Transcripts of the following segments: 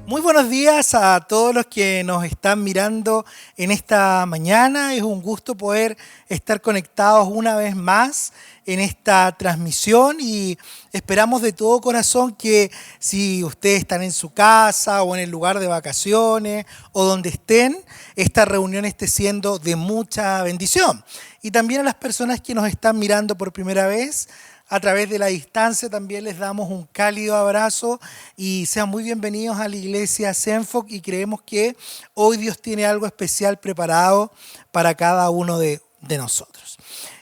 Muy buenos días a todos los que nos están mirando en esta mañana. Es un gusto poder estar conectados una vez más en esta transmisión y esperamos de todo corazón que si ustedes están en su casa o en el lugar de vacaciones o donde estén, esta reunión esté siendo de mucha bendición. Y también a las personas que nos están mirando por primera vez, a través de la distancia también les damos un cálido abrazo y sean muy bienvenidos a la iglesia Senfoc y creemos que hoy Dios tiene algo especial preparado para cada uno de nosotros.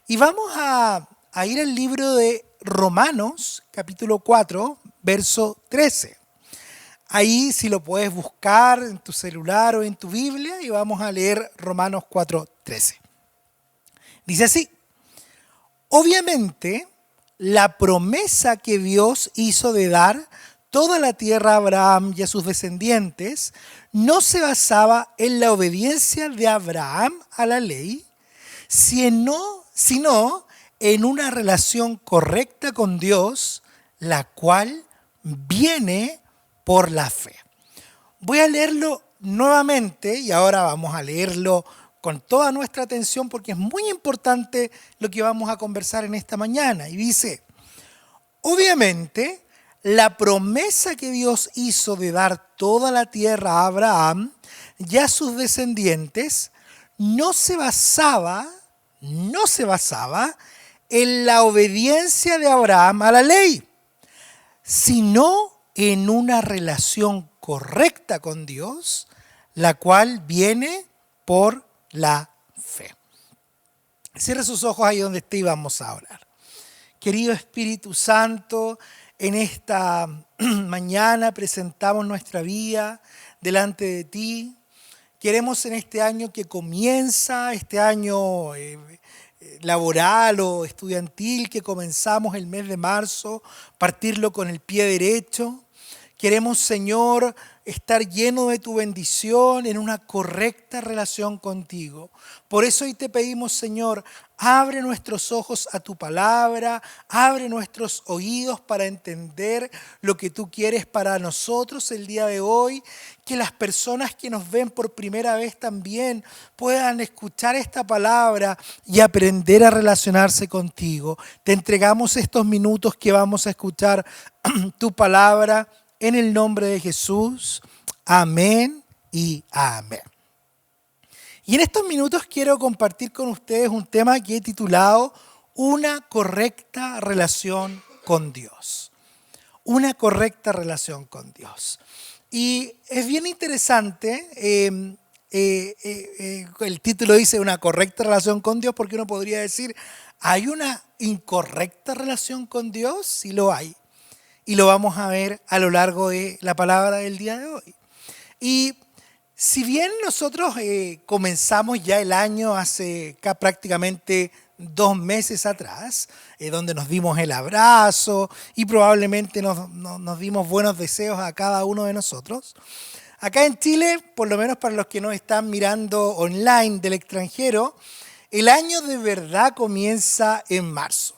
Y vamos a ir al libro de Romanos, capítulo 4, verso 13. Ahí si lo puedes buscar en tu celular o en tu Biblia y vamos a leer Romanos 4, 13. Dice así: obviamente, la promesa que Dios hizo de dar toda la tierra a Abraham y a sus descendientes no se basaba en la obediencia de Abraham a la ley, sino en una relación correcta con Dios, la cual viene por la fe. Voy a leerlo nuevamente y ahora vamos a leerlo con toda nuestra atención porque es muy importante lo que vamos a conversar en esta mañana. Y dice: obviamente, la promesa que Dios hizo de dar toda la tierra a Abraham y a sus descendientes no se basaba en la obediencia de Abraham a la ley, sino en una relación correcta con Dios, la cual viene por la fe. Cierre sus ojos ahí donde esté y vamos a orar. Querido Espíritu Santo, en esta mañana presentamos nuestra vida delante de ti. Queremos en este año que comienza, este año laboral o estudiantil que comenzamos el mes de marzo, partirlo con el pie derecho. Queremos, Señor, estar lleno de tu bendición en una correcta relación contigo. Por eso hoy te pedimos, Señor, abre nuestros ojos a tu palabra, abre nuestros oídos para entender lo que tú quieres para nosotros el día de hoy. Que las personas que nos ven por primera vez también puedan escuchar esta palabra y aprender a relacionarse contigo. Te entregamos estos minutos que vamos a escuchar tu palabra. En el nombre de Jesús, amén y amén. Y en estos minutos quiero compartir con ustedes un tema que he titulado Una correcta relación con Dios. Una correcta relación con Dios. Y es bien interesante, el título dice una correcta relación con Dios, porque uno podría decir, ¿hay una incorrecta relación con Dios? Sí lo hay. Y lo vamos a ver a lo largo de la palabra del día de hoy. Y si bien nosotros comenzamos ya el año hace prácticamente 2 meses atrás, donde nos dimos el abrazo y probablemente nos dimos buenos deseos a cada uno de nosotros, acá en Chile, por lo menos para los que nos están mirando online del extranjero, el año de verdad comienza en marzo.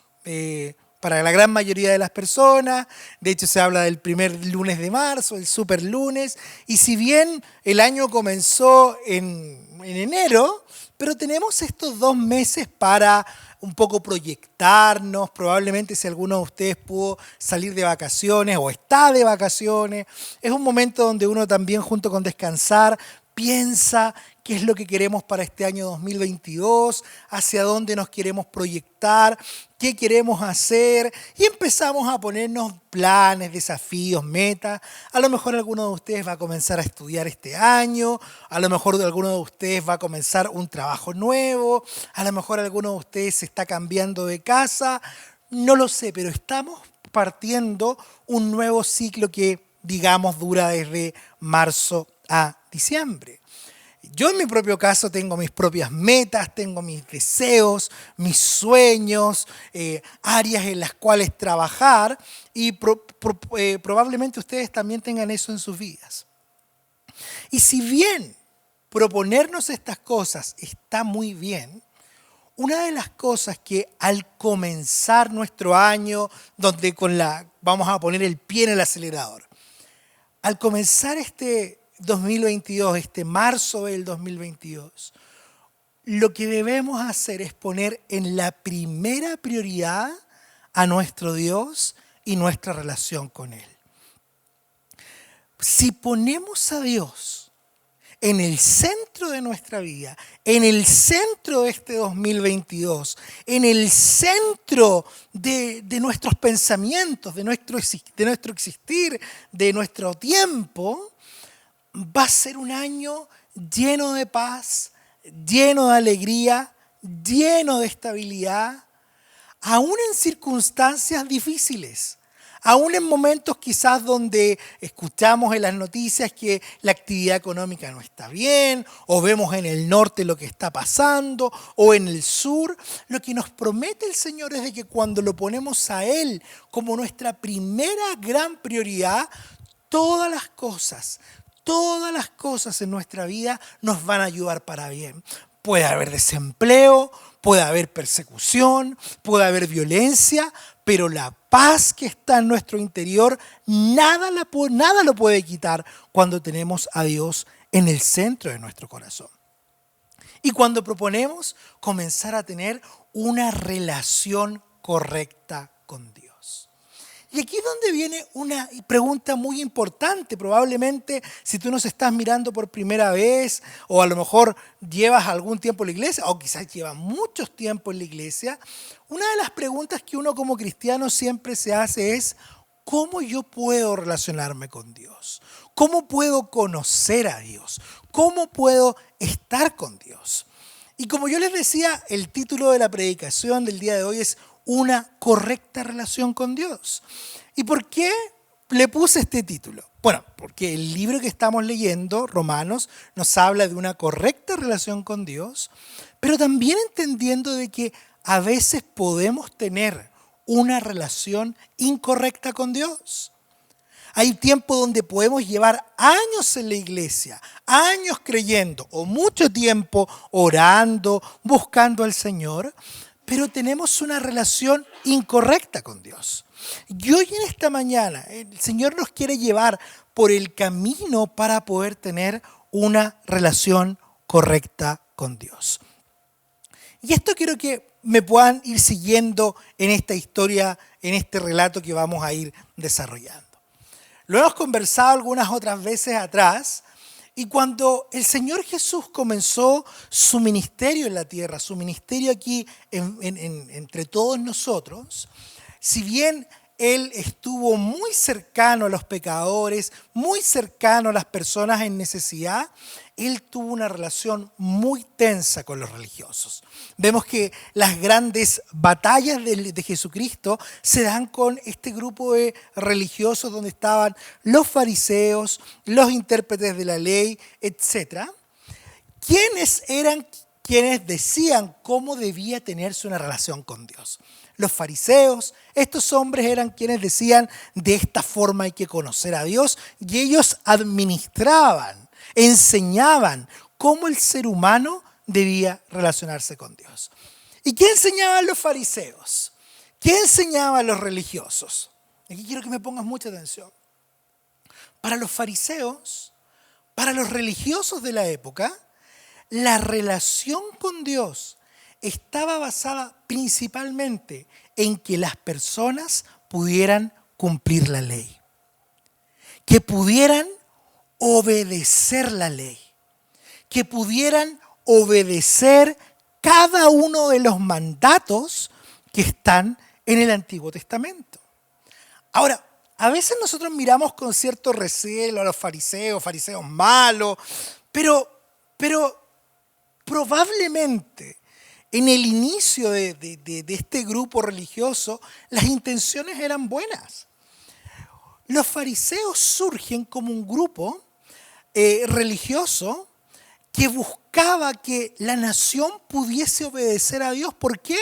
Para la gran mayoría de las personas, de hecho se habla del primer lunes de marzo, el super lunes, y si bien el año comenzó en enero, pero tenemos estos 2 meses para un poco proyectarnos, probablemente si alguno de ustedes pudo salir de vacaciones o está de vacaciones, es un momento donde uno también junto con descansar piensa qué es lo que queremos para este año 2022, hacia dónde nos queremos proyectar, qué queremos hacer y empezamos a ponernos planes, desafíos, metas. A lo mejor alguno de ustedes va a comenzar a estudiar este año, a lo mejor alguno de ustedes va a comenzar un trabajo nuevo, a lo mejor alguno de ustedes se está cambiando de casa, no lo sé, pero estamos partiendo un nuevo ciclo que, digamos, dura desde marzo a diciembre. Yo en mi propio caso tengo mis propias metas, tengo mis deseos, mis sueños, áreas en las cuales trabajar y probablemente ustedes también tengan eso en sus vidas. Y si bien proponernos estas cosas está muy bien, una de las cosas que al comenzar nuestro año, donde vamos a poner el pie en el acelerador, al comenzar este 2022, este marzo del 2022, lo que debemos hacer es poner en la primera prioridad a nuestro Dios y nuestra relación con Él. Si ponemos a Dios en el centro de nuestra vida, en el centro de este 2022, en el centro de nuestros pensamientos, de nuestro existir, de nuestro tiempo, va a ser un año lleno de paz, lleno de alegría, lleno de estabilidad, aún en circunstancias difíciles. Aún en momentos quizás donde escuchamos en las noticias que la actividad económica no está bien, o vemos en el norte lo que está pasando, o en el sur, lo que nos promete el Señor es de que cuando lo ponemos a Él como nuestra primera gran prioridad, todas las cosas en nuestra vida nos van a ayudar para bien. Puede haber desempleo, puede haber persecución, puede haber violencia, pero la paz que está en nuestro interior, nada lo puede quitar cuando tenemos a Dios en el centro de nuestro corazón. Y cuando proponemos comenzar a tener una relación correcta con Dios. Y aquí es donde viene una pregunta muy importante. Probablemente si tú nos estás mirando por primera vez o a lo mejor llevas algún tiempo en la iglesia o quizás llevas mucho tiempo en la iglesia, una de las preguntas que uno como cristiano siempre se hace es ¿cómo yo puedo relacionarme con Dios? ¿Cómo puedo conocer a Dios? ¿Cómo puedo estar con Dios? Y como yo les decía, el título de la predicación del día de hoy es una correcta relación con Dios. ¿Y por qué le puse este título? Bueno, porque el libro que estamos leyendo, Romanos, nos habla de una correcta relación con Dios, pero también entendiendo de que a veces podemos tener una relación incorrecta con Dios. Hay tiempo donde podemos llevar años en la iglesia, años creyendo o mucho tiempo orando, buscando al Señor, pero tenemos una relación incorrecta con Dios. Y hoy en esta mañana el Señor nos quiere llevar por el camino para poder tener una relación correcta con Dios. Y esto quiero que me puedan ir siguiendo en esta historia, en este relato que vamos a ir desarrollando. Lo hemos conversado algunas otras veces atrás. Y cuando el Señor Jesús comenzó su ministerio en la tierra, su ministerio aquí entre todos nosotros, si bien Él estuvo muy cercano a los pecadores, muy cercano a las personas en necesidad, Él tuvo una relación muy tensa con los religiosos. Vemos que las grandes batallas de Jesucristo se dan con este grupo de religiosos donde estaban los fariseos, los intérpretes de la ley, etc. ¿Quiénes eran quienes decían cómo debía tenerse una relación con Dios? Los fariseos, estos hombres eran quienes decían de esta forma hay que conocer a Dios y ellos administraban, enseñaban cómo el ser humano debía relacionarse con Dios. ¿Y qué enseñaban los fariseos? ¿Qué enseñaban los religiosos? Aquí quiero que me pongas mucha atención. Para los fariseos, para los religiosos de la época, la relación con Dios estaba basada principalmente en que las personas pudieran cumplir la ley, que pudieran obedecer la ley, que pudieran obedecer cada uno de los mandatos que están en el Antiguo Testamento. Ahora, a veces nosotros miramos con cierto recelo a los fariseos malos, pero probablemente en el inicio de este grupo religioso las intenciones eran buenas. Los fariseos surgen como un grupo religioso que buscaba que la nación pudiese obedecer a Dios. ¿Por qué?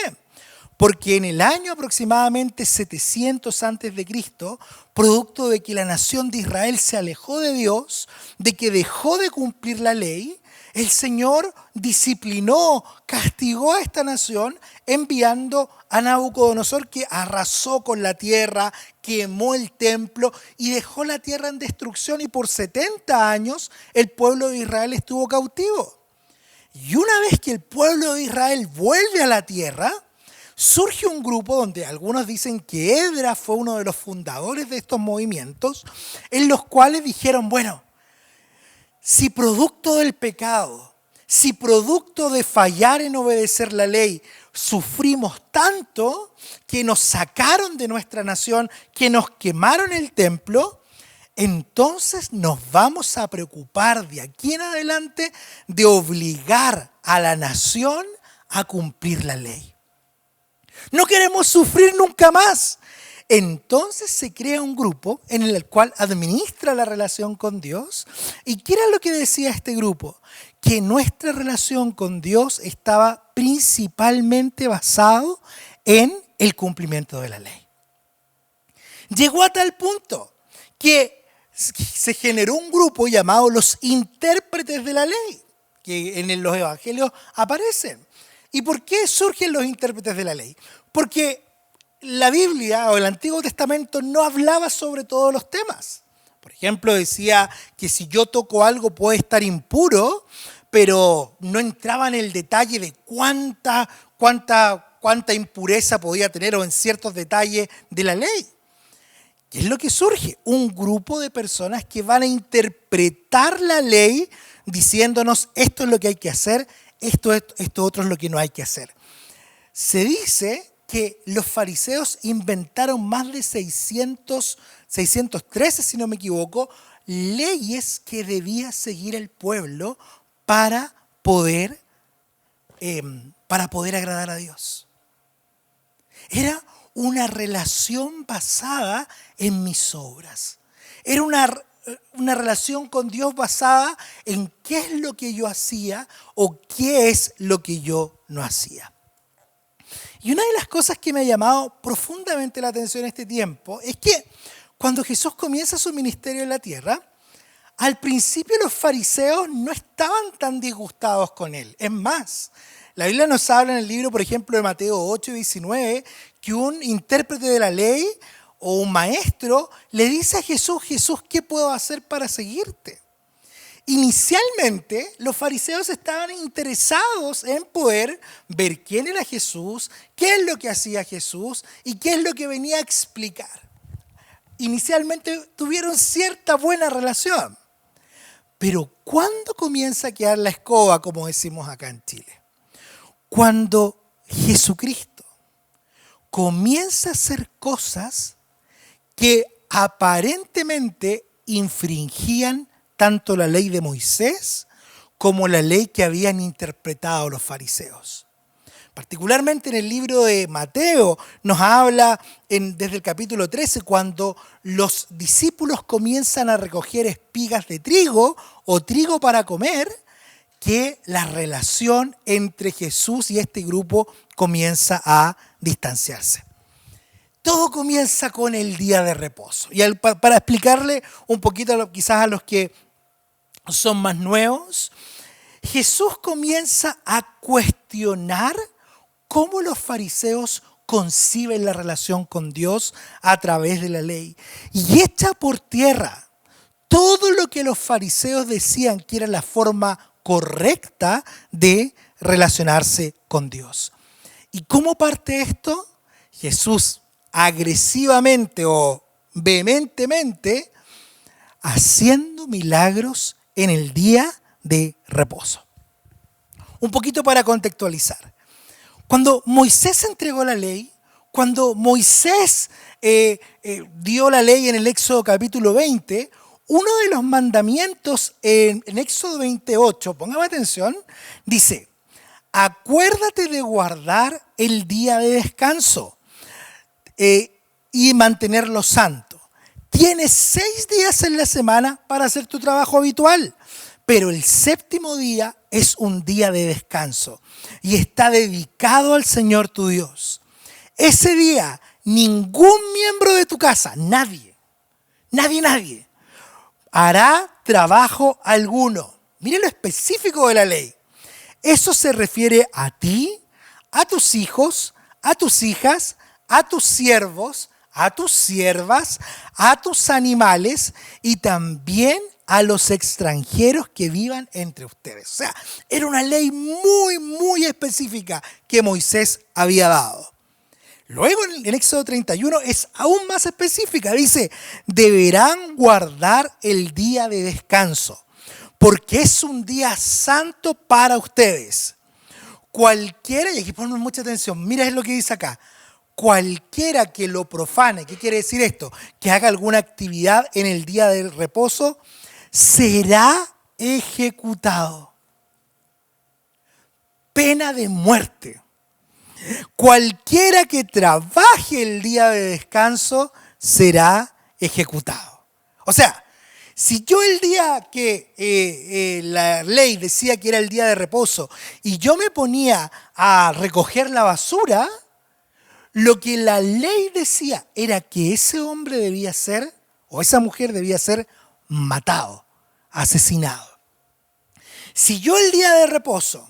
porque en el año aproximadamente 700 antes de Cristo, producto de que la nación de Israel se alejó de Dios, de que dejó de cumplir la ley, el Señor disciplinó, castigó a esta nación enviando a Nabucodonosor, que arrasó con la tierra, quemó el templo y dejó la tierra en destrucción, y por 70 años el pueblo de Israel estuvo cautivo. Y una vez que el pueblo de Israel vuelve a la tierra, surge un grupo donde algunos dicen que Esdras fue uno de los fundadores de estos movimientos, en los cuales dijeron, bueno, si producto del pecado, si producto de fallar en obedecer la ley, sufrimos tanto que nos sacaron de nuestra nación, que nos quemaron el templo, entonces nos vamos a preocupar de aquí en adelante de obligar a la nación a cumplir la ley. No queremos sufrir nunca más. Entonces se crea un grupo en el cual administra la relación con Dios. ¿Y qué era lo que decía este grupo? Que nuestra relación con Dios estaba principalmente basado en el cumplimiento de la ley. Llegó a tal punto que se generó un grupo llamado los intérpretes de la ley, que en los evangelios aparecen. ¿Y por qué surgen los intérpretes de la ley? Porque la Biblia o el Antiguo Testamento no hablaba sobre todos los temas. Por ejemplo, decía que si yo toco algo puede estar impuro, pero no entraba en el detalle de cuánta impureza podía tener o en ciertos detalles de la ley. ¿Qué es lo que surge? Un grupo de personas que van a interpretar la ley diciéndonos esto es lo que hay que hacer, esto otro es lo que no hay que hacer. Se dice que los fariseos inventaron más de 613, si no me equivoco, leyes que debía seguir el pueblo para poder agradar a Dios. Era una relación basada en mis obras. Era una relación con Dios basada en qué es lo que yo hacía o qué es lo que yo no hacía. Y una de las cosas que me ha llamado profundamente la atención en este tiempo es que cuando Jesús comienza su ministerio en la tierra, al principio los fariseos no estaban tan disgustados con él. Es más, la Biblia nos habla en el libro, por ejemplo, de Mateo 8:19, que un intérprete de la ley o un maestro le dice a Jesús, Jesús, ¿qué puedo hacer para seguirte? Inicialmente, los fariseos estaban interesados en poder ver quién era Jesús, qué es lo que hacía Jesús y qué es lo que venía a explicar. Inicialmente tuvieron cierta buena relación, pero ¿cuándo comienza a quedar la escoba, como decimos acá en Chile? Cuando Jesucristo comienza a hacer cosas que aparentemente infringían tanto la ley de Moisés como la ley que habían interpretado los fariseos. Particularmente en el libro de Mateo nos habla desde el capítulo 13, cuando los discípulos comienzan a recoger espigas de trigo o trigo para comer, que la relación entre Jesús y este grupo comienza a distanciarse. Todo comienza con el día de reposo. Y para explicarle un poquito quizás a los que son más nuevos, Jesús comienza a cuestionar cómo los fariseos conciben la relación con Dios a través de la ley. Y echa por tierra todo lo que los fariseos decían que era la forma correcta de relacionarse con Dios. ¿Y cómo parte esto? Jesús agresivamente o vehementemente haciendo milagros en el día de reposo. Un poquito para contextualizar. Cuando Moisés entregó la ley, cuando Moisés dio la ley en el Éxodo capítulo 20, uno de los mandamientos en Éxodo 28, póngame atención, dice, acuérdate de guardar el día de descanso y mantenerlo santo. Tienes 6 días en la semana para hacer tu trabajo habitual, pero el séptimo día es un día de descanso y está dedicado al Señor tu Dios. Ese día, ningún miembro de tu casa, nadie, hará trabajo alguno. Mire lo específico de la ley. Eso se refiere a ti, a tus hijos, a tus hijas, a tus siervos, a tus siervas, a tus animales y también a los extranjeros que vivan entre ustedes. O sea, era una ley muy específica que Moisés había dado. Luego en el Éxodo 31 es aún más específica. Dice, deberán guardar el día de descanso, porque es un día santo para ustedes. Cualquiera, y aquí ponemos mucha atención, mira lo que dice acá. Cualquiera que lo profane, ¿qué quiere decir esto? Que haga alguna actividad en el día del reposo, será ejecutado. Pena de muerte. Cualquiera que trabaje el día de descanso será ejecutado. O sea, si yo el día que la ley decía que era el día de reposo y yo me ponía a recoger la basura, lo que la ley decía era que ese hombre debía ser, o esa mujer debía ser matado, asesinado. Si yo el día de reposo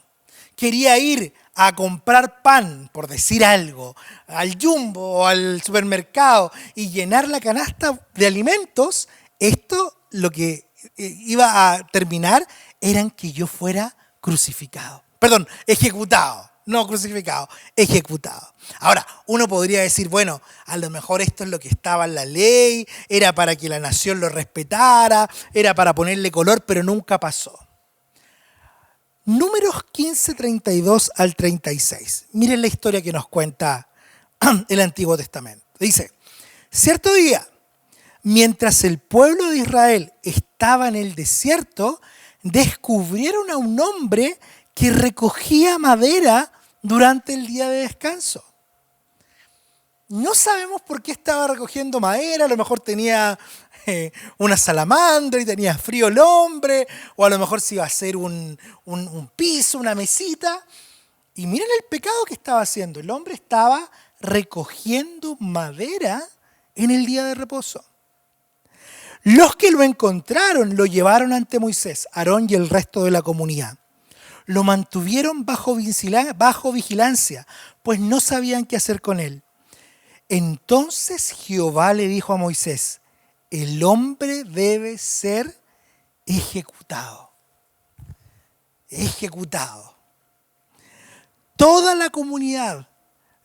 quería ir a comprar pan, por decir algo, al Jumbo o al supermercado y llenar la canasta de alimentos, esto lo que iba a terminar era en que yo fuera crucificado. Perdón, ejecutado. No crucificado, ejecutado. Ahora, uno podría decir, bueno, a lo mejor esto es lo que estaba en la ley, era para que la nación lo respetara, era para ponerle color, pero nunca pasó. Números 15, 32 al 36. Miren la historia que nos cuenta el Antiguo Testamento. Dice, cierto día, mientras el pueblo de Israel estaba en el desierto, descubrieron a un hombre que recogía madera durante el día de descanso. No sabemos por qué estaba recogiendo madera, a lo mejor tenía una salamandra y tenía frío el hombre, o a lo mejor se iba a hacer un piso, una mesita. Y miren el pecado que estaba haciendo. El hombre estaba recogiendo madera en el día de reposo. Los que lo encontraron lo llevaron ante Moisés, Aarón y el resto de la comunidad. Lo mantuvieron bajo vigilancia, pues no sabían qué hacer con él. Entonces Jehová le dijo a Moisés, el hombre debe ser ejecutado. Ejecutado. Toda la comunidad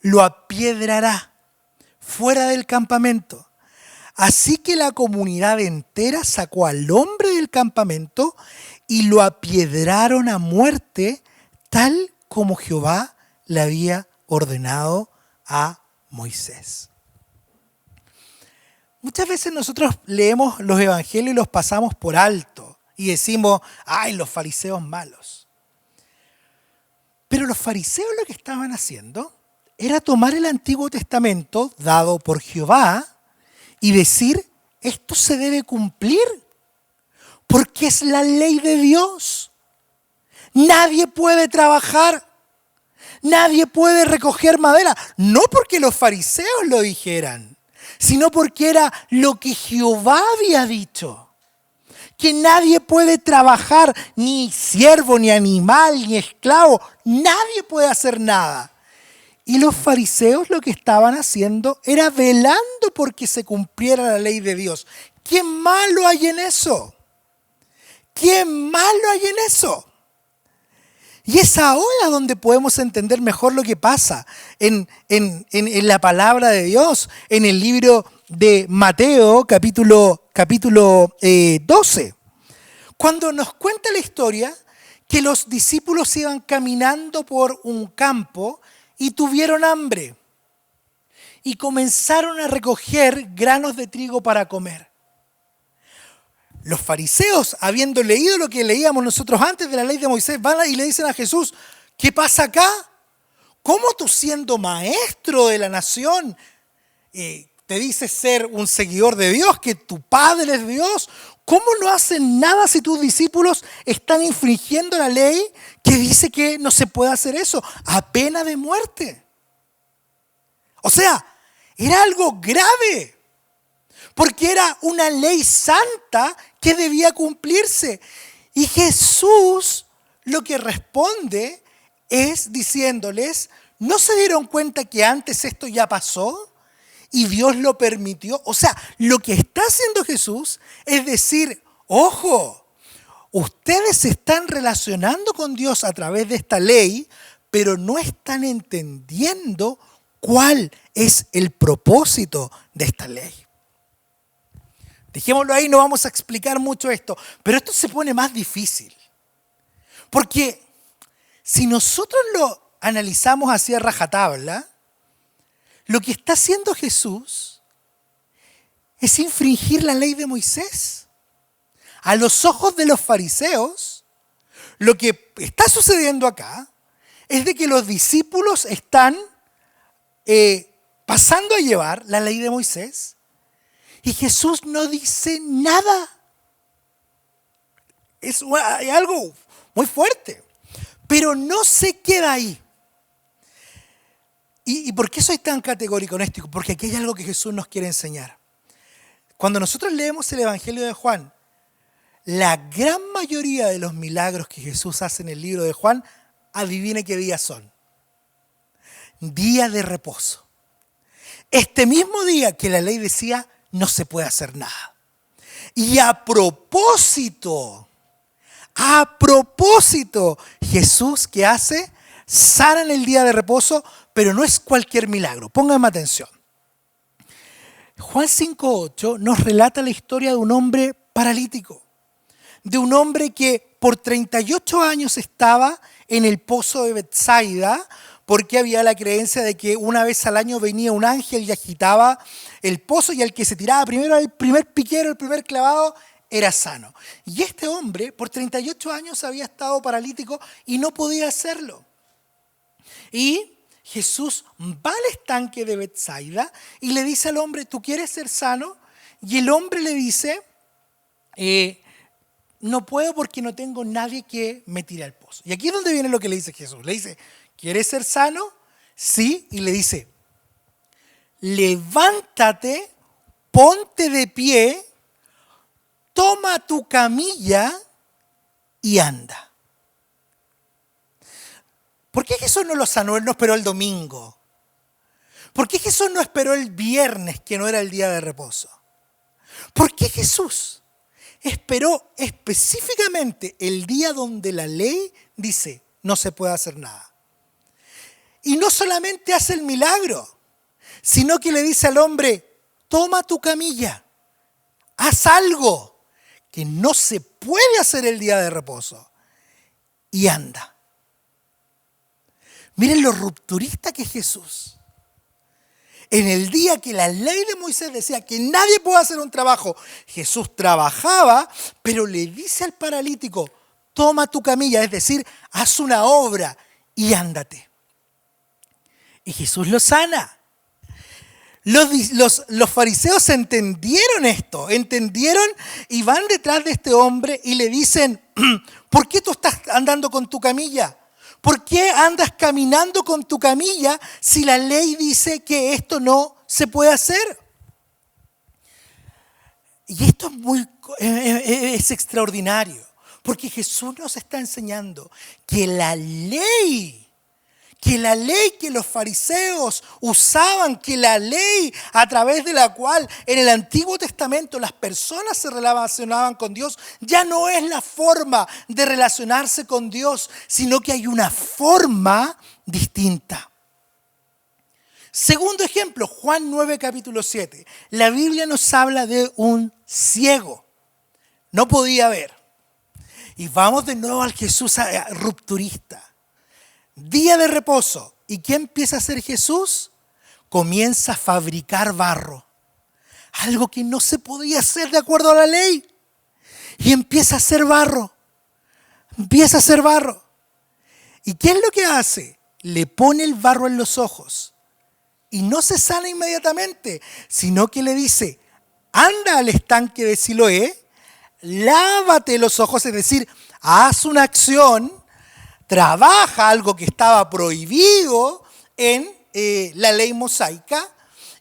lo apiedrará fuera del campamento. Así que la comunidad entera sacó al hombre del campamento y lo apiedraron a muerte, tal como Jehová le había ordenado a Moisés. Muchas veces nosotros leemos los evangelios y los pasamos por alto y decimos, ¡ay, los fariseos malos! Pero los fariseos lo que estaban haciendo era tomar el Antiguo Testamento dado por Jehová y decir, esto se debe cumplir porque es la ley de Dios. Nadie puede trabajar, nadie puede recoger madera, no porque los fariseos lo dijeran, sino porque era lo que Jehová había dicho. Que nadie puede trabajar, ni siervo, ni animal, ni esclavo, nadie puede hacer nada. Y los fariseos lo que estaban haciendo era velando porque se cumpliera la ley de Dios. ¿Qué malo hay en eso? ¿Qué malo hay en eso? Y es ahora donde podemos entender mejor lo que pasa en la palabra de Dios, en el libro de Mateo, capítulo 12. Cuando nos cuenta la historia que los discípulos iban caminando por un campo y tuvieron hambre y comenzaron a recoger granos de trigo para comer. Los fariseos, habiendo leído lo que leíamos nosotros antes de la ley de Moisés, van y le dicen a Jesús, ¿qué pasa acá? ¿Cómo tú siendo maestro de la nación te dices ser un seguidor de Dios, que tu Padre es Dios? ¿Cómo no hacen nada si tus discípulos están infringiendo la ley que dice que no se puede hacer eso a pena de muerte? O sea, era algo grave, porque era una ley santa que debía cumplirse. Y Jesús lo que responde es diciéndoles, ¿no se dieron cuenta que antes esto ya pasó y Dios lo permitió? O sea, lo que está haciendo Jesús es decir, ojo, ustedes se están relacionando con Dios a través de esta ley, pero no están entendiendo cuál es el propósito de esta ley. Dejémoslo ahí, no vamos a explicar mucho esto, pero esto se pone más difícil. Porque si nosotros lo analizamos así a rajatabla, lo que está haciendo Jesús es infringir la ley de Moisés. A los ojos de los fariseos, lo que está sucediendo acá es de que los discípulos están pasando a llevar la ley de Moisés y Jesús no dice nada. Es algo muy fuerte, pero no se queda ahí. ¿Y por qué soy tan categórico en esto? Porque aquí hay algo que Jesús nos quiere enseñar. Cuando nosotros leemos el Evangelio de Juan, la gran mayoría de los milagros que Jesús hace en el libro de Juan, adivine qué días son. Día de reposo. Este mismo día que la ley decía, no se puede hacer nada. Y a propósito, Jesús, ¿qué hace? Sana en el día de reposo, pero no es cualquier milagro. Pónganme atención. Juan 5:8 nos relata la historia de un hombre paralítico. De un hombre que por 38 años estaba en el pozo de Betsaida, porque había la creencia de que una vez al año venía un ángel y agitaba el pozo y el que se tiraba primero, el primer piquero, el primer clavado, era sano. Y este hombre por 38 años había estado paralítico y no podía hacerlo. Y Jesús va al estanque de Betsaida y le dice al hombre, ¿tú quieres ser sano? Y el hombre le dice, no puedo porque no tengo nadie que me tire al pozo. Y aquí es donde viene lo que le dice Jesús. Le dice, ¿quieres ser sano? Sí. Y le dice, levántate, ponte de pie, toma tu camilla y anda. ¿Por qué Jesús no lo sanó? Él no esperó el domingo. ¿Por qué Jesús no esperó el viernes, que no era el día de reposo? ¿Por qué Jesús esperó específicamente el día donde la ley dice no se puede hacer nada? Y no solamente hace el milagro, sino que le dice al hombre, toma tu camilla, haz algo que no se puede hacer el día de reposo y anda. Miren lo rupturista que es Jesús. En el día que la ley de Moisés decía que nadie puede hacer un trabajo, Jesús trabajaba, pero le dice al paralítico, toma tu camilla, es decir, haz una obra y ándate. Y Jesús lo sana. Los fariseos entendieron esto, entendieron y van detrás de este hombre y le dicen, ¿por qué tú estás andando con tu camilla? ¿Por qué andas caminando con tu camilla si la ley dice que esto no se puede hacer? Y esto es extraordinario, porque Jesús nos está enseñando que la ley que los fariseos usaban, que la ley a través de la cual en el Antiguo Testamento las personas se relacionaban con Dios, ya no es la forma de relacionarse con Dios, sino que hay una forma distinta. Segundo ejemplo, Juan 9, capítulo 7. La Biblia nos habla de un ciego. No podía ver. Y vamos de nuevo al Jesús rupturista. Día de reposo. ¿Y qué empieza a hacer Jesús? Comienza a fabricar barro. Algo que no se podía hacer de acuerdo a la ley. Y empieza a hacer barro. Empieza a hacer barro. ¿Y qué es lo que hace? Le pone el barro en los ojos. Y no se sana inmediatamente, sino que le dice, anda al estanque de Siloé, lávate los ojos, es decir, haz una acción, trabaja algo que estaba prohibido en la ley mosaica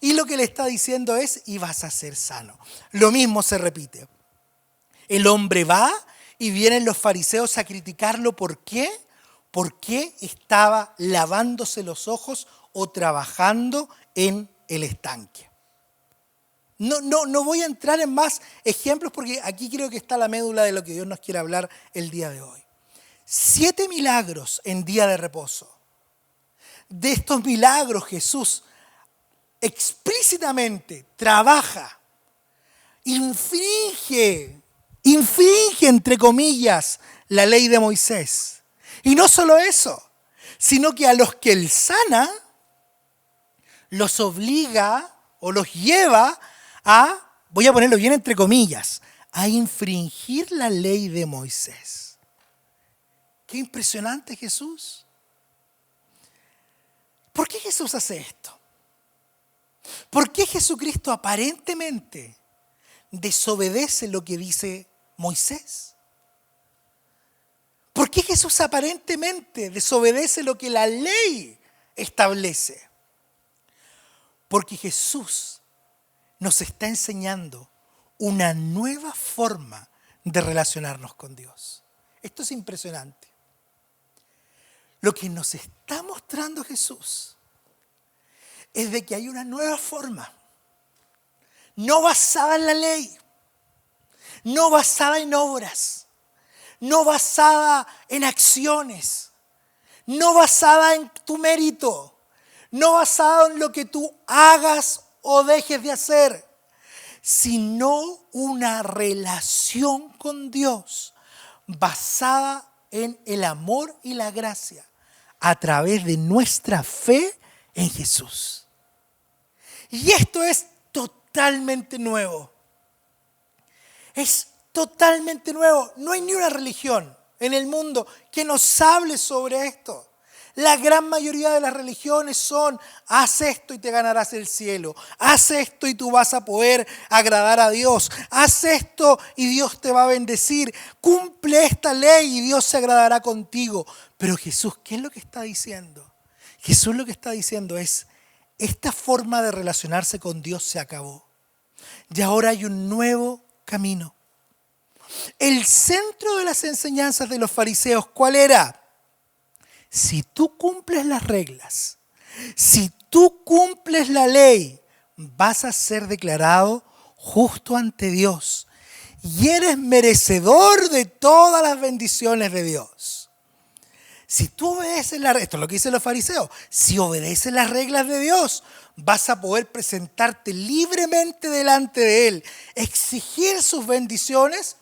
y lo que le está diciendo es, y vas a ser sano. Lo mismo se repite. El hombre va y vienen los fariseos a criticarlo. ¿Por qué? Porque estaba lavándose los ojos o trabajando en el estanque. No voy a entrar en más ejemplos porque aquí creo que está la médula de lo que Dios nos quiere hablar el día de hoy. 7 milagros en día de reposo. De estos milagros Jesús explícitamente trabaja, infringe entre comillas la ley de Moisés. Y no solo eso, sino que a los que Él sana, los obliga o los lleva a, voy a ponerlo bien entre comillas, a infringir la ley de Moisés. Qué impresionante Jesús. ¿Por qué Jesús hace esto? ¿Por qué Jesucristo aparentemente desobedece lo que dice Moisés? ¿Por qué Jesús aparentemente desobedece lo que la ley establece? Porque Jesús nos está enseñando una nueva forma de relacionarnos con Dios. Esto es impresionante. Lo que nos está mostrando Jesús es de que hay una nueva forma, no basada en la ley, no basada en obras, no basada en acciones, no basada en tu mérito, no basada en lo que tú hagas o dejes de hacer, sino una relación con Dios basada en el amor y la gracia a través de nuestra fe en Jesús. Y esto es totalmente nuevo. Es totalmente nuevo. No hay ni una religión en el mundo que nos hable sobre esto. La gran mayoría de las religiones son, haz esto y te ganarás el cielo. Haz esto y tú vas a poder agradar a Dios. Haz esto y Dios te va a bendecir. Cumple esta ley y Dios se agradará contigo. Pero Jesús, ¿qué es lo que está diciendo? Jesús lo que está diciendo es, esta forma de relacionarse con Dios se acabó. Y ahora hay un nuevo camino. El centro de las enseñanzas de los fariseos, ¿cuál era? Si tú cumples las reglas, si tú cumples la ley, vas a ser declarado justo ante Dios y eres merecedor de todas las bendiciones de Dios. Si tú obedeces las reglas, esto es lo que dicen los fariseos, si obedeces las reglas de Dios, vas a poder presentarte libremente delante de Él, exigir sus bendiciones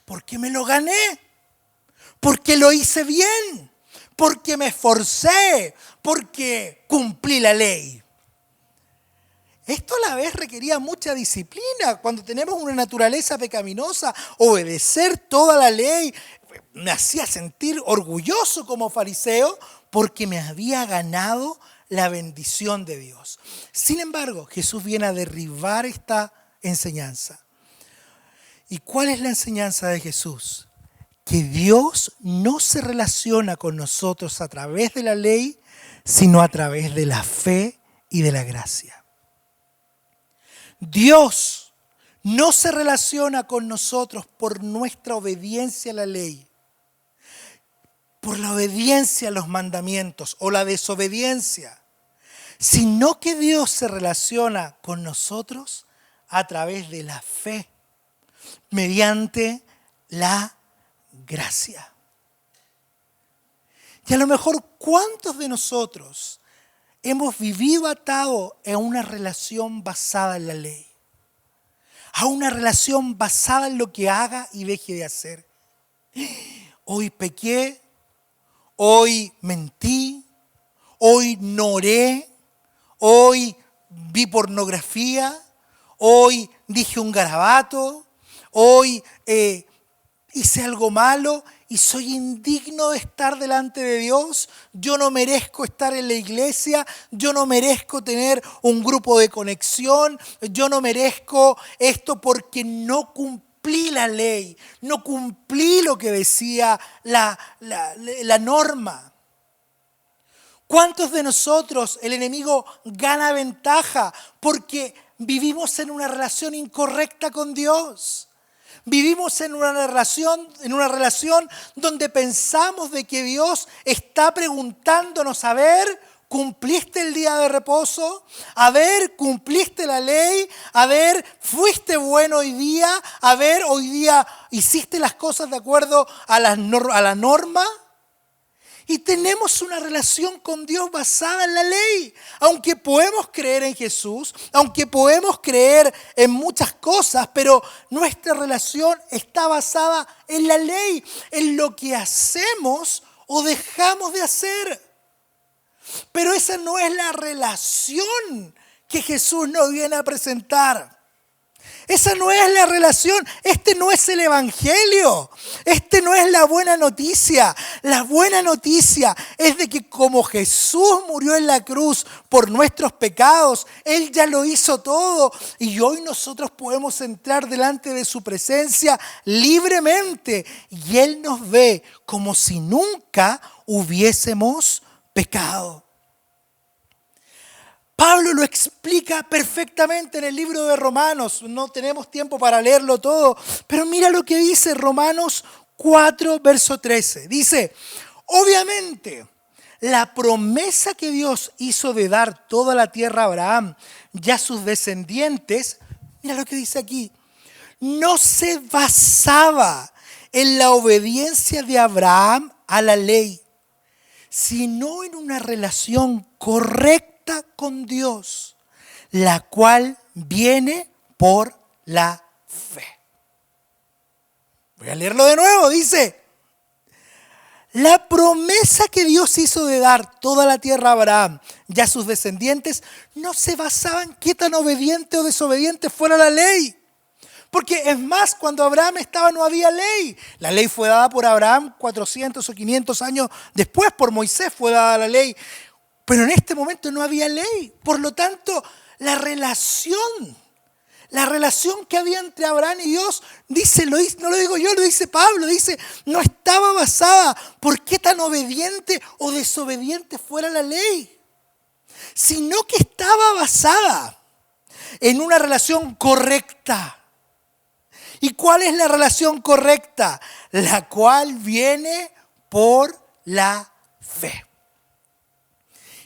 porque me lo gané, porque lo hice bien, porque me esforcé, porque cumplí la ley. Esto a la vez requería mucha disciplina. Cuando tenemos una naturaleza pecaminosa, obedecer toda la ley me hacía sentir orgulloso como fariseo porque me había ganado la bendición de Dios. Sin embargo, Jesús viene a derribar esta enseñanza. ¿Y cuál es la enseñanza de Jesús? Que Dios no se relaciona con nosotros a través de la ley, sino a través de la fe y de la gracia. Dios no se relaciona con nosotros por nuestra obediencia a la ley, por la obediencia a los mandamientos o la desobediencia, sino que Dios se relaciona con nosotros a través de la fe, mediante la gracia. Y a lo mejor, ¿cuántos de nosotros hemos vivido atados a una relación basada en la ley? A una relación basada en lo que haga y deje de hacer. Hoy pequé, hoy mentí, hoy no oré, hoy vi pornografía, hoy dije un garabato, hoy hice algo malo y soy indigno de estar delante de Dios. Yo no merezco estar en la iglesia, yo no merezco tener un grupo de conexión, yo no merezco esto porque no cumplí la ley, no cumplí lo que decía la norma. ¿Cuántos de nosotros el enemigo gana ventaja porque vivimos en una relación incorrecta con Dios? Vivimos en una relación donde pensamos de que Dios está preguntándonos, a ver, ¿cumpliste el día de reposo? A ver, ¿cumpliste la ley? A ver, ¿fuiste bueno hoy día? A ver, ¿hoy día hiciste las cosas de acuerdo a la norma? Y tenemos una relación con Dios basada en la ley. Aunque podemos creer en Jesús, aunque podemos creer en muchas cosas, pero nuestra relación está basada en la ley, en lo que hacemos o dejamos de hacer. Pero esa no es la relación que Jesús nos viene a presentar. Esa no es la relación, este no es el evangelio, este no es la buena noticia. La buena noticia es de que como Jesús murió en la cruz por nuestros pecados, Él ya lo hizo todo y hoy nosotros podemos entrar delante de su presencia libremente y Él nos ve como si nunca hubiésemos pecado. Pablo lo explica perfectamente en el libro de Romanos. No tenemos tiempo para leerlo todo, pero mira lo que dice Romanos 4, verso 13. Dice, obviamente, la promesa que Dios hizo de dar toda la tierra a Abraham y a sus descendientes, mira lo que dice aquí, no se basaba en la obediencia de Abraham a la ley, sino en una relación correcta con Dios, la cual viene por la fe. Voy a leerlo de nuevo, dice, la promesa que Dios hizo de dar toda la tierra a Abraham y a sus descendientes no se basaba en qué tan obediente o desobediente fuera la ley. Porque es más, cuando Abraham estaba no había ley. La ley fue dada por Abraham 400 o 500 años después, por Moisés fue dada la ley. Pero en este momento no había ley. Por lo tanto, la relación que había entre Abraham y Dios, dice, no lo digo yo, lo dice Pablo, dice, no estaba basada por qué tan obediente o desobediente fuera la ley, sino que estaba basada en una relación correcta. ¿Y cuál es la relación correcta? La cual viene por la fe.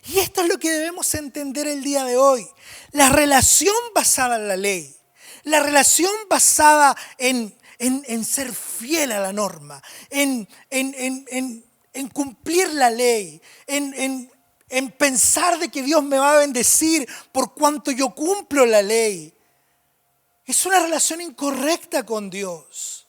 Y esto es lo que debemos entender el día de hoy. La relación basada en la ley, la relación basada en ser fiel a la norma, en cumplir la ley, en pensar de que Dios me va a bendecir por cuanto yo cumplo la ley. Es una relación incorrecta con Dios.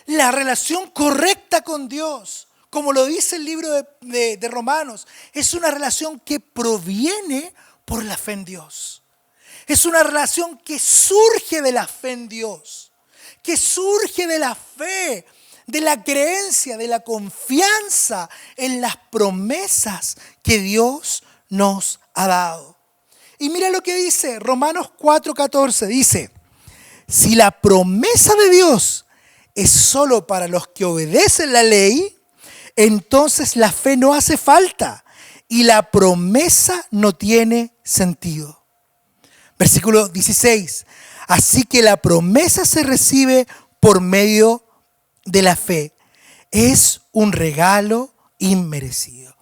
La relación correcta con Dios, como lo dice el libro de Romanos, es una relación que proviene por la fe en Dios. Es una relación que surge de la fe en Dios, que surge de la fe, de la creencia, de la confianza en las promesas que Dios nos ha dado. Y mira lo que dice Romanos 4:14, dice, si la promesa de Dios es solo para los que obedecen la ley, entonces la fe no hace falta y la promesa no tiene sentido. Versículo 16. Así que la promesa se recibe por medio de la fe. Es un regalo inmerecido.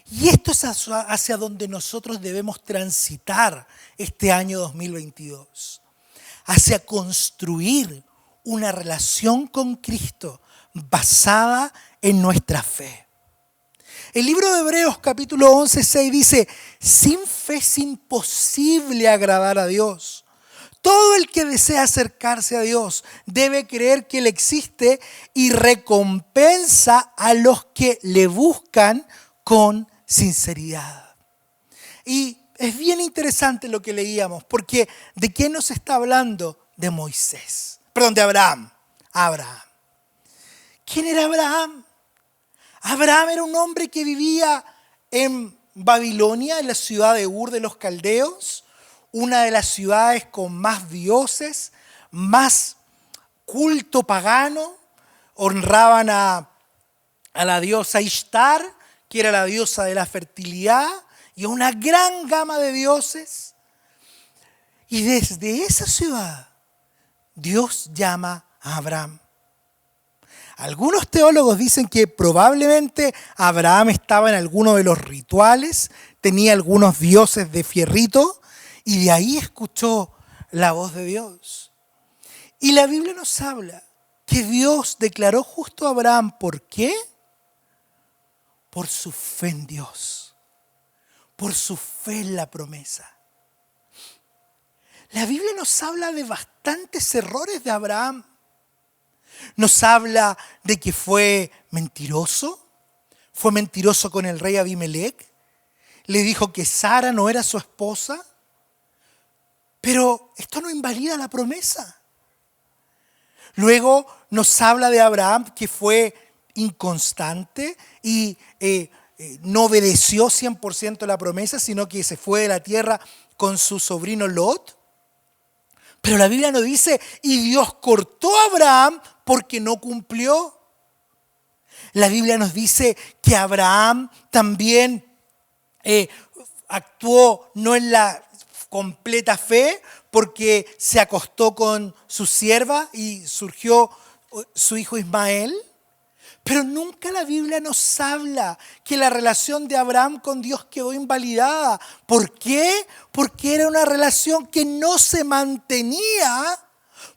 Y esto es hacia donde nosotros debemos transitar este año 2022. Hacia construir una relación con Cristo basada en nuestra fe. El libro de Hebreos capítulo 11:6 dice, sin fe es imposible agradar a Dios. Todo el que desea acercarse a Dios debe creer que Él existe y recompensa a los que le buscan con sinceridad. Y es bien interesante lo que leíamos, porque ¿de quién nos está hablando? De Moisés. Perdón, de Abraham. Abraham. ¿Quién era Abraham? Abraham era un hombre que vivía en Babilonia, en la ciudad de Ur de los Caldeos, una de las ciudades con más dioses, más culto pagano. Honraban a la diosa Ishtar, que era la diosa de la fertilidad, y a una gran gama de dioses. Y desde esa ciudad, Dios llama a Abraham. Algunos teólogos dicen que probablemente Abraham estaba en alguno de los rituales, tenía algunos dioses de fierrito, y de ahí escuchó la voz de Dios. Y la Biblia nos habla que Dios declaró justo a Abraham. ¿Por qué? Por su fe en Dios, por su fe en la promesa. La Biblia nos habla de bastantes errores de Abraham. Nos habla de que fue mentiroso con el rey Abimelech, le dijo que Sara no era su esposa, pero esto no invalida la promesa. Luego nos habla de Abraham que fue inconstante y no obedeció 100% la promesa, sino que se fue de la tierra con su sobrino Lot. Pero la Biblia nos dice, y Dios cortó a Abraham porque no cumplió. La Biblia nos dice que Abraham también actuó no en la completa fe, porque se acostó con su sierva y surgió su hijo Ismael. Pero nunca la Biblia nos habla que la relación de Abraham con Dios quedó invalidada. ¿Por qué? Porque era una relación que no se mantenía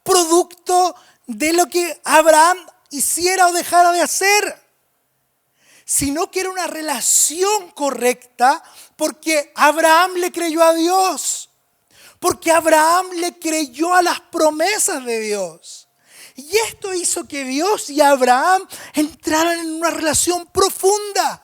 producto de lo que Abraham hiciera o dejara de hacer, sino que era una relación correcta porque Abraham le creyó a Dios, porque Abraham le creyó a las promesas de Dios. Y esto hizo que Dios y Abraham entraran en una relación profunda,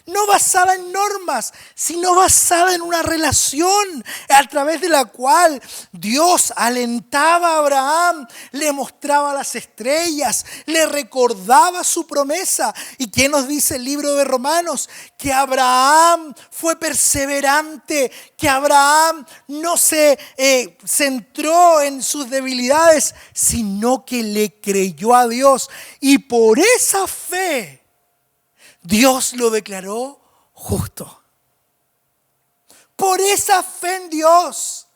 no basada en normas, sino basada en una relación a través de la cual Dios alentaba a Abraham, le mostraba las estrellas, le recordaba su promesa. ¿Y qué nos dice el libro de Romanos? Que Abraham fue perseverante, que Abraham no se centró en sus debilidades, sino que le creyó a Dios. Y por esa fe, Dios lo declaró justo. Por esa fe en Dios.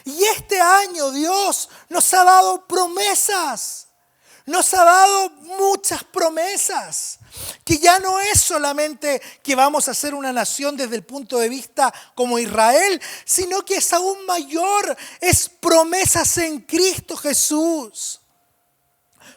Y este año Dios nos ha dado promesas. Nos ha dado muchas promesas. Que ya no es solamente que vamos a ser una nación desde el punto de vista como Israel, sino que es aún mayor. Es promesas en Cristo Jesús.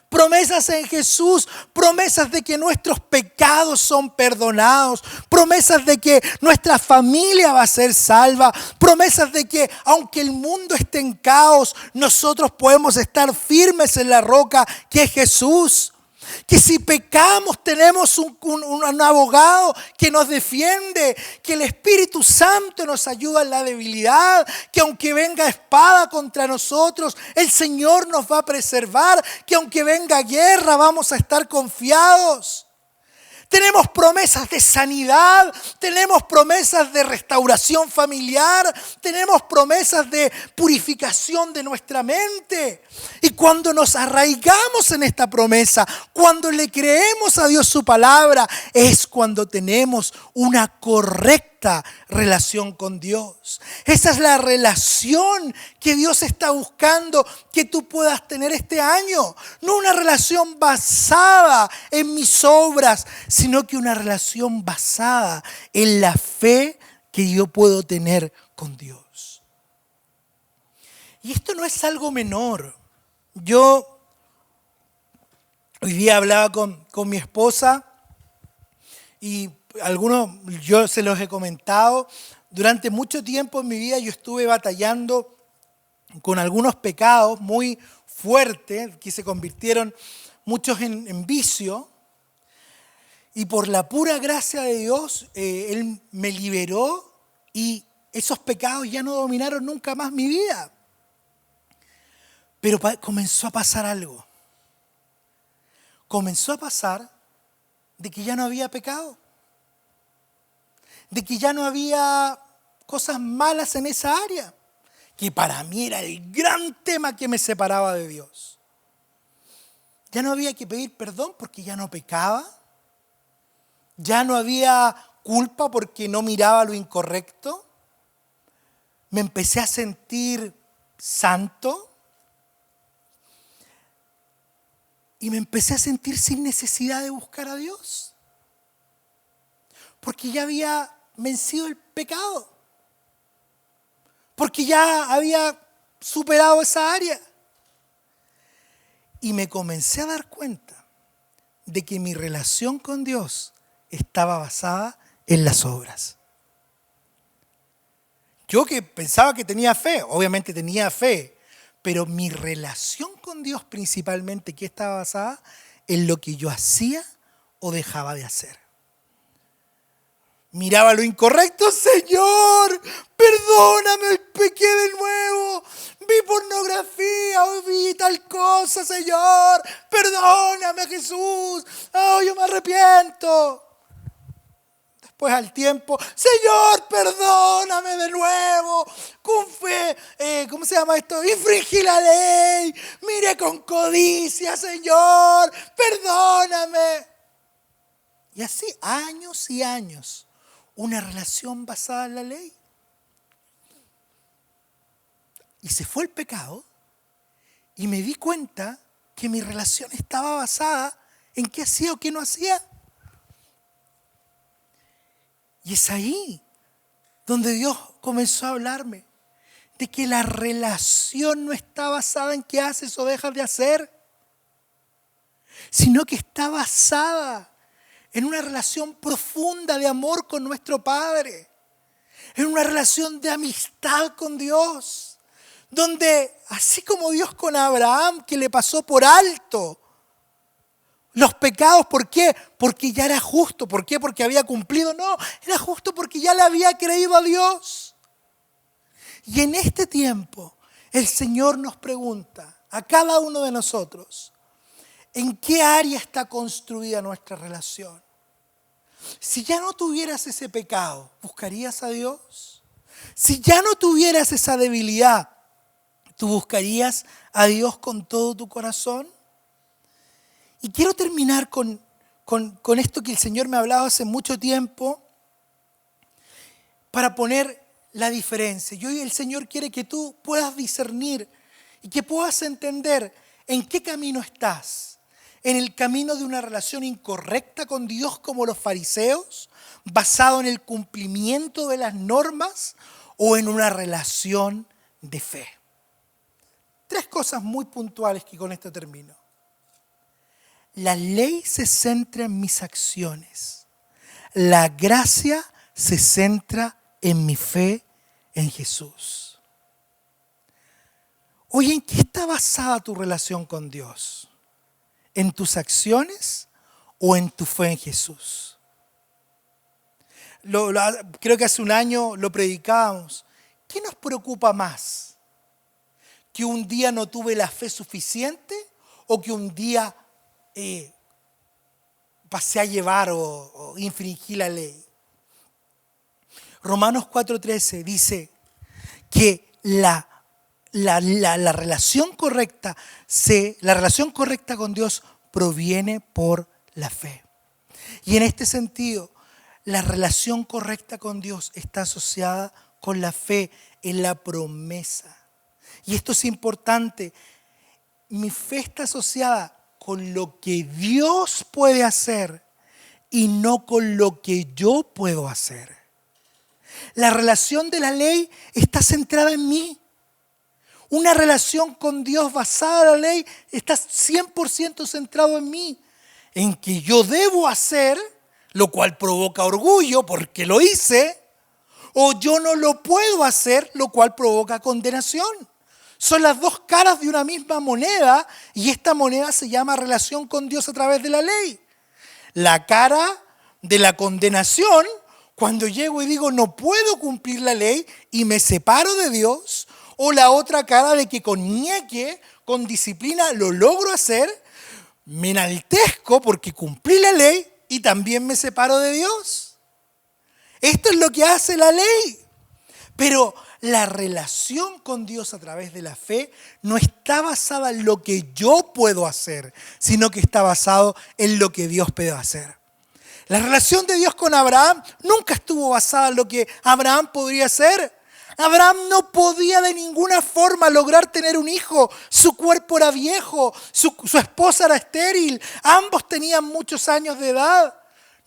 Promesas en Jesús, promesas de que nuestros pecados son perdonados, promesas de que nuestra familia va a ser salva, promesas de que aunque el mundo esté en caos, nosotros podemos estar firmes en la roca que es Jesús. Que si pecamos tenemos un abogado que nos defiende, que el Espíritu Santo nos ayuda en la debilidad, que aunque venga espada contra nosotros, el Señor nos va a preservar, que aunque venga guerra vamos a estar confiados. Tenemos promesas de sanidad, tenemos promesas de restauración familiar, tenemos promesas de purificación de nuestra mente. Y cuando nos arraigamos en esta promesa, cuando le creemos a Dios su palabra, es cuando tenemos una correcta relación con Dios. Esa es la relación que Dios está buscando que tú puedas tener este año. No una relación basada en mis obras, sino que una relación basada en la fe que yo puedo tener con Dios. Y esto no es algo menor. Yo hoy día hablaba con mi esposa y algunos yo se los he comentado. Durante mucho tiempo en mi vida yo estuve batallando con algunos pecados muy fuertes que se convirtieron muchos en vicio. Y por la pura gracia de Dios, Él me liberó y esos pecados ya no dominaron nunca más mi vida. Pero comenzó a pasar algo. Comenzó a pasar de que ya no había pecado. De que ya no había cosas malas en esa área. Que para mí era el gran tema que me separaba de Dios. Ya no había que pedir perdón porque ya no pecaba. Ya no había culpa porque no miraba lo incorrecto. Me empecé a sentir santo. Y me empecé a sentir sin necesidad de buscar a Dios. Porque ya había vencido el pecado. Porque ya había superado esa área. Y me comencé a dar cuenta de que mi relación con Dios estaba basada en las obras. Yo que pensaba que tenía fe, obviamente tenía fe, pero mi relación con Dios principalmente, ¿qué estaba basada? En lo que yo hacía o dejaba de hacer. Miraba lo incorrecto, Señor, perdóname, pequé de nuevo, vi pornografía, hoy vi tal cosa, Señor, perdóname, Jesús, oh, yo me arrepiento. Después al tiempo, Señor, perdóname de nuevo, con fe, ¿cómo se llama esto? Infringí la ley, miré con codicia, Señor, perdóname. Y así años y años. Una relación basada en la ley. Y se fue el pecado y me di cuenta que mi relación estaba basada en qué hacía o qué no hacía. Y es ahí donde Dios comenzó a hablarme de que la relación no está basada en qué haces o dejas de hacer, sino que está basada en una relación profunda de amor con nuestro Padre, en una relación de amistad con Dios, donde así como Dios con Abraham, que le pasó por alto los pecados, ¿por qué? Porque ya era justo. ¿Por qué? Porque había cumplido. No, era justo porque ya le había creído a Dios. Y en este tiempo, el Señor nos pregunta a cada uno de nosotros, ¿en qué área está construida nuestra relación? Si ya no tuvieras ese pecado, ¿buscarías a Dios? Si ya no tuvieras esa debilidad, ¿tú buscarías a Dios con todo tu corazón? Y quiero terminar con esto que el Señor me ha hablado hace mucho tiempo para poner la diferencia. Y hoy el Señor quiere que tú puedas discernir y que puedas entender en qué camino estás. ¿En el camino de una relación incorrecta con Dios como los fariseos, basado en el cumplimiento de las normas, o en una relación de fe? Tres cosas muy puntuales que con esto termino. La ley se centra en mis acciones. La gracia se centra en mi fe en Jesús. Oye, ¿en qué está basada tu relación con Dios? ¿En tus acciones o en tu fe en Jesús? Creo que hace un año lo predicábamos. ¿Qué nos preocupa más? ¿Que un día no tuve la fe suficiente o que un día pasé a llevar o infringí la ley? Romanos 4:13 dice que la relación correcta con Dios proviene por la fe. Y en este sentido, la relación correcta con Dios está asociada con la fe en la promesa. Y esto es importante. Mi fe está asociada con lo que Dios puede hacer y no con lo que yo puedo hacer. La relación de la ley está centrada en mí. Una relación con Dios basada en la ley está 100% centrado en mí, en que yo debo hacer, lo cual provoca orgullo porque lo hice, o yo no lo puedo hacer, lo cual provoca condenación. Son las dos caras de una misma moneda y esta moneda se llama relación con Dios a través de la ley. La cara de la condenación, cuando llego y digo no puedo cumplir la ley y me separo de Dios, o la otra cara de que con ñeque, con disciplina lo logro hacer, me enaltezco porque cumplí la ley y también me separo de Dios. Esto es lo que hace la ley. Pero la relación con Dios a través de la fe no está basada en lo que yo puedo hacer, sino que está basado en lo que Dios puede hacer. La relación de Dios con Abraham nunca estuvo basada en lo que Abraham podría hacer. Abraham no podía de ninguna forma lograr tener un hijo. Su cuerpo era viejo, su esposa era estéril, ambos tenían muchos años de edad.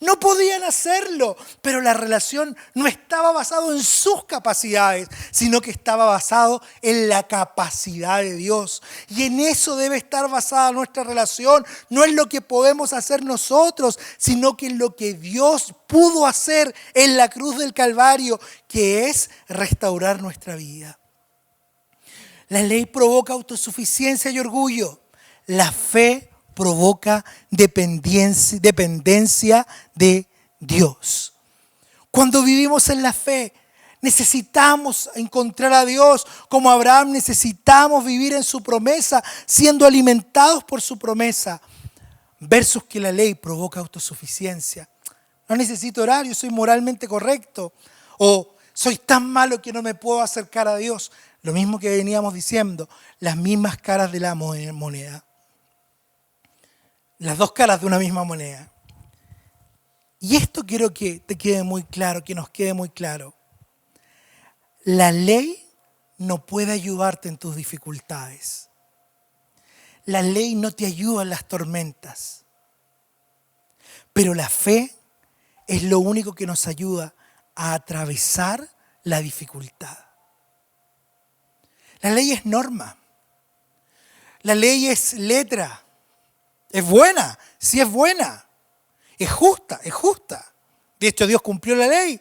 No podían hacerlo, pero la relación no estaba basada en sus capacidades, sino que estaba basado en la capacidad de Dios. Y en eso debe estar basada nuestra relación, no en lo que podemos hacer nosotros, sino que en lo que Dios pudo hacer en la cruz del Calvario, que es restaurar nuestra vida. La ley provoca autosuficiencia y orgullo. La fe provoca dependencia de Dios. Cuando vivimos en la fe, necesitamos encontrar a Dios. Como Abraham, necesitamos vivir en su promesa, siendo alimentados por su promesa. Versus que la ley provoca autosuficiencia. No necesito orar, yo soy moralmente correcto. O soy tan malo que no me puedo acercar a Dios. Lo mismo que veníamos diciendo, las mismas caras de la moneda. Las dos caras de una misma moneda. Y esto quiero que te quede muy claro, que nos quede muy claro. La ley no puede ayudarte en tus dificultades. La ley no te ayuda en las tormentas. Pero la fe es lo único que nos ayuda a atravesar la dificultad. La ley es norma. La ley es letra. Es buena, sí es buena. Es justa, es justa. De hecho, Dios cumplió la ley.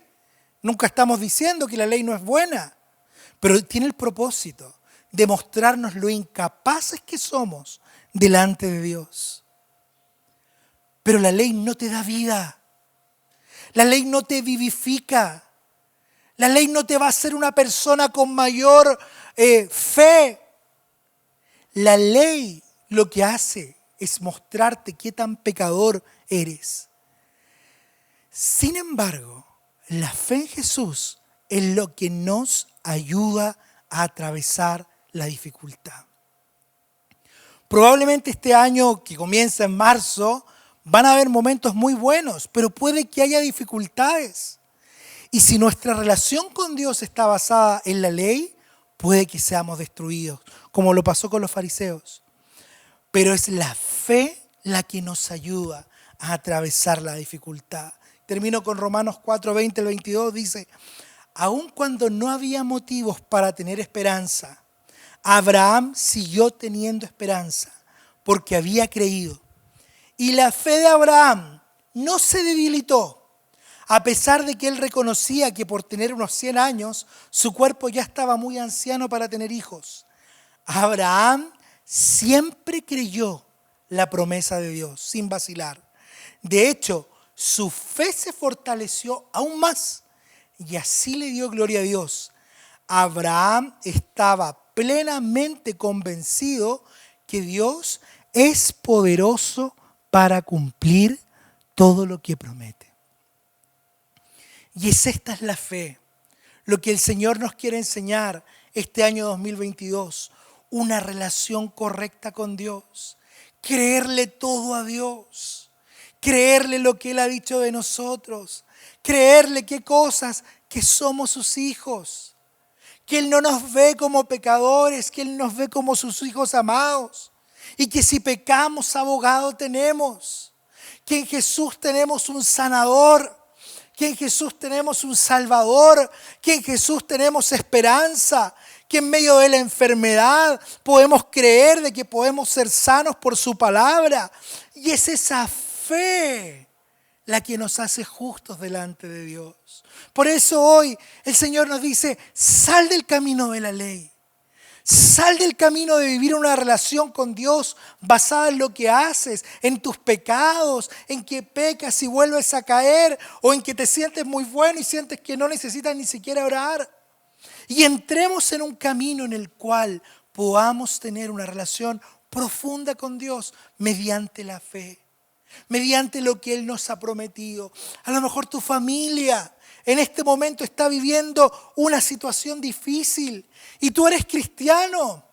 Nunca estamos diciendo que la ley no es buena. Pero tiene el propósito de mostrarnos lo incapaces que somos delante de Dios. Pero la ley no te da vida. La ley no te vivifica. La ley no te va a hacer una persona con mayor fe. La ley lo que hace es mostrarte qué tan pecador eres. Sin embargo, la fe en Jesús es lo que nos ayuda a atravesar la dificultad. Probablemente este año que comienza en marzo van a haber momentos muy buenos, pero puede que haya dificultades. Y si nuestra relación con Dios está basada en la ley, puede que seamos destruidos, como lo pasó con los fariseos. Pero es la fe la que nos ayuda a atravesar la dificultad. Termino con Romanos 4, 20 al 22. Dice, aun cuando no había motivos para tener esperanza, Abraham siguió teniendo esperanza porque había creído. Y la fe de Abraham no se debilitó, a pesar de que él reconocía que por tener unos 100 años, su cuerpo ya estaba muy anciano para tener hijos. Abraham siempre creyó la promesa de Dios, sin vacilar. De hecho, su fe se fortaleció aún más y así le dio gloria a Dios. Abraham estaba plenamente convencido que Dios es poderoso para cumplir todo lo que promete. Y esta es la fe, lo que el Señor nos quiere enseñar este año 2022. Una relación correcta con Dios, creerle todo a Dios, creerle lo que Él ha dicho de nosotros, creerle qué cosas, que somos sus hijos, que Él no nos ve como pecadores, que Él nos ve como sus hijos amados y que si pecamos abogado tenemos, que en Jesús tenemos un sanador, que en Jesús tenemos un salvador, que en Jesús tenemos esperanza, que en medio de la enfermedad podemos creer de que podemos ser sanos por su palabra. Y es esa fe la que nos hace justos delante de Dios. Por eso hoy el Señor nos dice, sal del camino de la ley. Sal del camino de vivir una relación con Dios basada en lo que haces, en tus pecados, en que pecas y vuelves a caer, o en que te sientes muy bueno y sientes que no necesitas ni siquiera orar. Y entremos en un camino en el cual podamos tener una relación profunda con Dios mediante la fe, mediante lo que Él nos ha prometido. A lo mejor tu familia en este momento está viviendo una situación difícil y tú eres cristiano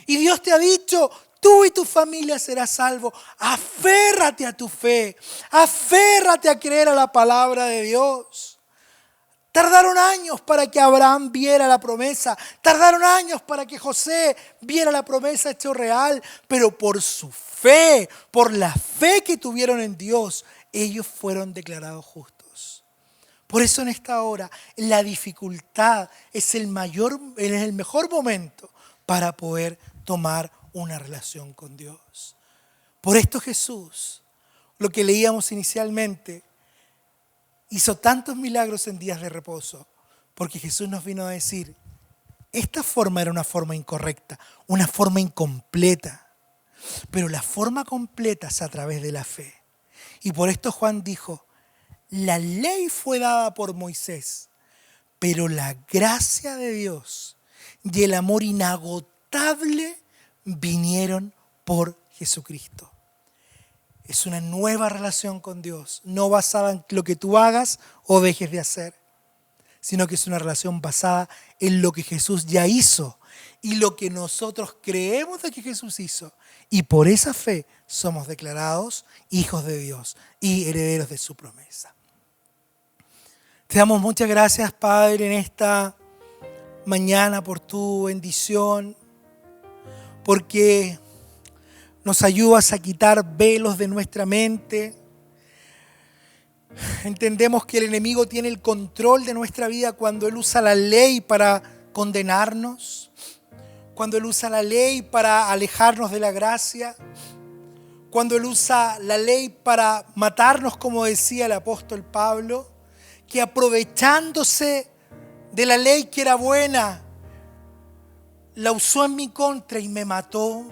y Dios te ha dicho, tú y tu familia serás salvos. Aférrate Aférrate a tu fe. Aférrate a creer a la palabra de Dios. Tardaron años para que Abraham viera la promesa. Tardaron años para que José viera la promesa hecho real. Pero por su fe, por la fe que tuvieron en Dios, ellos fueron declarados justos. Por eso en esta hora la dificultad es el mejor momento para poder tomar una relación con Dios. Por esto Jesús, lo que leíamos inicialmente, hizo tantos milagros en días de reposo, porque Jesús nos vino a decir, esta forma era una forma incorrecta, una forma incompleta, pero la forma completa es a través de la fe. Y por esto Juan dijo, la ley fue dada por Moisés, pero la gracia de Dios y el amor inagotable vinieron por Jesucristo. Es una nueva relación con Dios, no basada en lo que tú hagas o dejes de hacer, sino que es una relación basada en lo que Jesús ya hizo y lo que nosotros creemos de que Jesús hizo. Y por esa fe somos declarados hijos de Dios y herederos de su promesa. Te damos muchas gracias, Padre, en esta mañana por tu bendición, porque nos ayudas a quitar velos de nuestra mente. Entendemos que el enemigo tiene el control de nuestra vida cuando él usa la ley para condenarnos, cuando él usa la ley para alejarnos de la gracia, cuando él usa la ley para matarnos, como decía el apóstol Pablo, que aprovechándose de la ley que era buena, la usó en mi contra y me mató.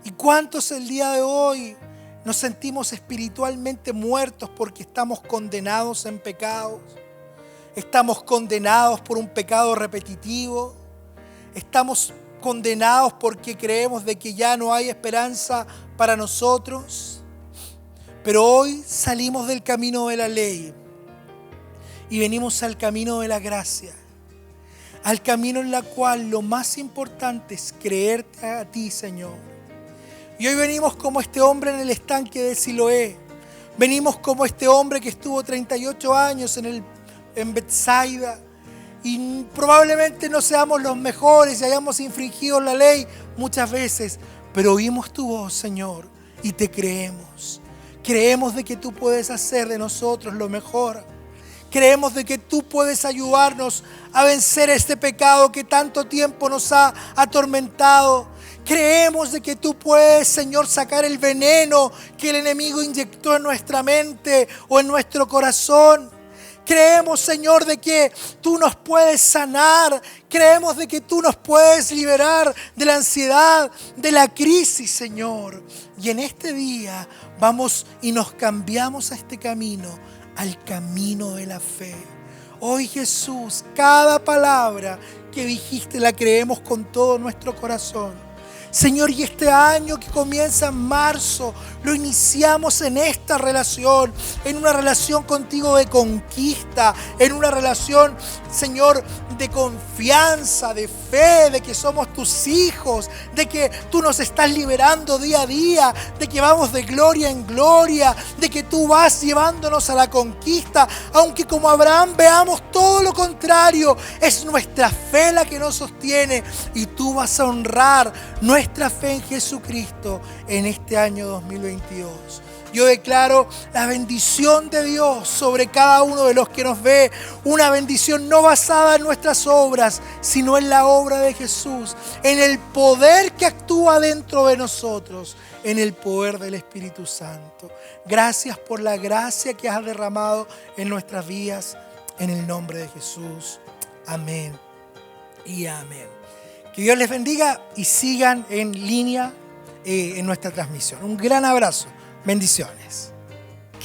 ¿Y cuántos el día de hoy nos sentimos espiritualmente muertos porque estamos condenados en pecados? Estamos condenados por un pecado repetitivo. Estamos condenados porque creemos de que ya no hay esperanza para nosotros. Pero hoy salimos del camino de la ley y venimos al camino de la gracia. Al camino en el cual lo más importante es creerte a ti, Señor. Y hoy venimos como este hombre en el estanque de Siloé. Venimos como este hombre que estuvo 38 años en Betsaida. Y probablemente no seamos los mejores y hayamos infringido la ley muchas veces. Pero oímos tu voz, Señor, y te creemos. Creemos de que tú puedes hacer de nosotros lo mejor. Creemos de que tú puedes ayudarnos a vencer este pecado que tanto tiempo nos ha atormentado. Creemos de que tú puedes, Señor, sacar el veneno que el enemigo inyectó en nuestra mente o en nuestro corazón. Creemos, Señor, de que tú nos puedes sanar. Creemos de que tú nos puedes liberar de la ansiedad, de la crisis, Señor. Y en este día vamos y nos cambiamos a este camino, al camino de la fe. Hoy, Jesús, cada palabra que dijiste la creemos con todo nuestro corazón. Señor, y este año que comienza en marzo, lo iniciamos en esta relación, en una relación contigo de conquista, en una relación, Señor, de confianza, de fe, de que somos tus hijos, de que tú nos estás liberando día a día, de que vamos de gloria en gloria, de que tú vas llevándonos a la conquista, aunque como Abraham veamos todo lo contrario, es nuestra fe la que nos sostiene y tú vas a honrar nuestra fe en Jesucristo en este año 2022. Yo declaro la bendición de Dios sobre cada uno de los que nos ve, una bendición no basada en nuestras obras, sino en la obra de Jesús, en el poder que actúa dentro de nosotros, en el poder del Espíritu Santo. Gracias por la gracia que has derramado en nuestras vidas, en el nombre de Jesús. Amén y amén. Que Dios les bendiga y sigan en línea en nuestra transmisión. Un gran abrazo. Bendiciones.